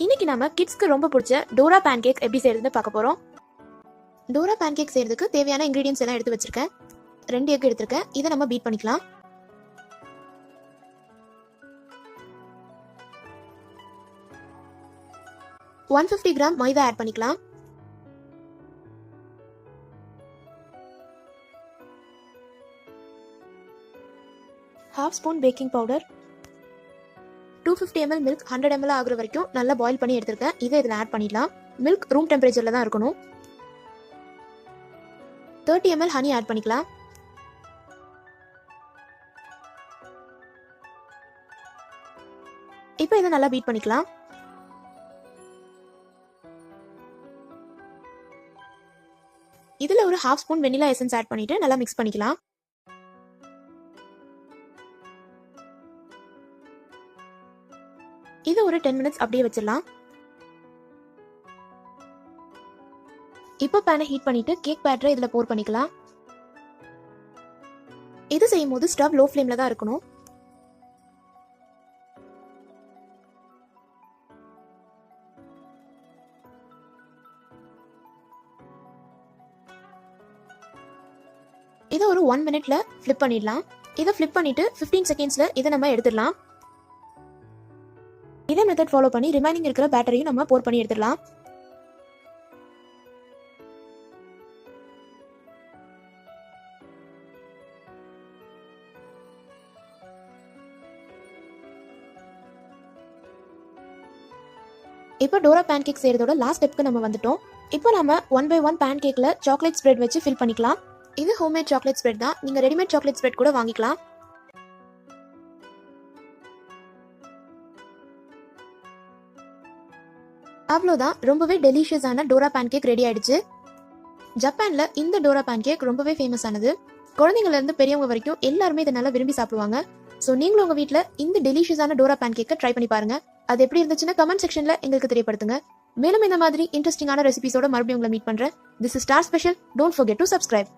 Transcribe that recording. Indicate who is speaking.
Speaker 1: இன்னைக்கு நம்ம கிட்ஸ்க்கு ரொம்ப பிடிச்ச டோரா பேன் கேக் எப்படி செய்யறதுன்னு பார்க்க போறோம். டோரா பேன் கேக் செய்யறதுக்கு தேவையான இன்கிரீடியன்ஸ் எல்லாம் எடுத்து வச்சிருக்கேன். 2 எக் எடுத்திருக்கேன். இதை நம்ம பீட் பண்ணிக்கலாம். $150 கிராம் மைதா ஆட் பண்ணிக்கலாம். ½ spoon baking powder, 250 ml milk 100 ml ஆகுற வரைக்கும் நல்லா பாயில் பண்ணி எடுத்திருக்கேன். இதை இதில் ஆட் பண்ணிடலாம். மில்க் ரூம் டெம்பரேச்சர்ல தான் இருக்கணும். 30 ml ஹனி ஆட் பண்ணிக்கலாம். இப்போ இதை நல்லா பீட் பண்ணிக்கலாம். இதுல ஒரு ½ ஸ்பூன் வெனிலா எசன்ஸ் ஆட் பண்ணிட்டு நல்லா மிக்ஸ் பண்ணிக்கலாம். இது ஒரு 10 மினிட்ஸ் அப்படியே வச்சிடலாம். இப்போ பேனை ஹீட் பண்ணிட்டு கேக் பேட்டரை இதுல போர் பண்ணிக்கலாம். இது செய்யும் போது ஸ்டவ் லோ ஃப்ளேம்ல தான் இருக்கணும். இதை ஒரு 1 மினிட்ல ஃபிளிப் பண்ணிடலாம். இதை ஃபிளிப் பண்ணிட்டு 15 செகண்ட்ஸ்ல இதை நம்ம எடுத்துடலாம். இதே மெத்தட் ஃபாலோ பண்ணி ரிமைனிங் இருக்கிற பேட்டரியும் நம்ம போர் பண்ணி எடுத்துடலாம். இப்போ டோரா பேன் கேக் செய்யறதோட லாஸ்ட் ஸ்டெப்க்கு நம்ம வந்துட்டோம். இப்போ நம்ம 1 by 1 பேன் கேக்ல சாக்லேட் ஸ்ப்ரெட் வச்சு ஃபில் பண்ணிக்கலாம். இது ஹோம்மேட் சாக்லேட் ஸ்ப்ரெட் தான். நீங்க ரெடிமேட் சாக்லேட் ஸ்ப்ரெட் கூட வாங்கிக்கலாம். அவ்வளோதான், ரொம்பவே டெலிஷியஸான டோரா பேன் கேக் ரெடி ஆயிடுச்சு. ஜப்பான்ல இந்த டோரா பேன் கேக் ரொம்பவே ஃபேமஸ் ஆனது. குழந்தைங்கள்ல இருந்து பெரியவங்க வரைக்கும் எல்லாருமே இதை நல்லா விரும்பி சாப்பிடுவாங்க. ஸோ நீங்களும் உங்க வீட்டில் இந்த டெலிஷியஸான டோரா பேன் கேக்கை ட்ரை பண்ணி பாருங்க. அது எப்படி இருந்துச்சுன்னு கமெண்ட் செக்ஷன்ல எங்களுக்கு தெரியப்படுத்துங்க. மேலும் இந்த மாதிரி இன்ட்ரெஸ்டிங்கான ரெசிபிஸோட மறுபடியும் உங்களை மீட் பண்றேன். This is star special. Don't forget to subscribe.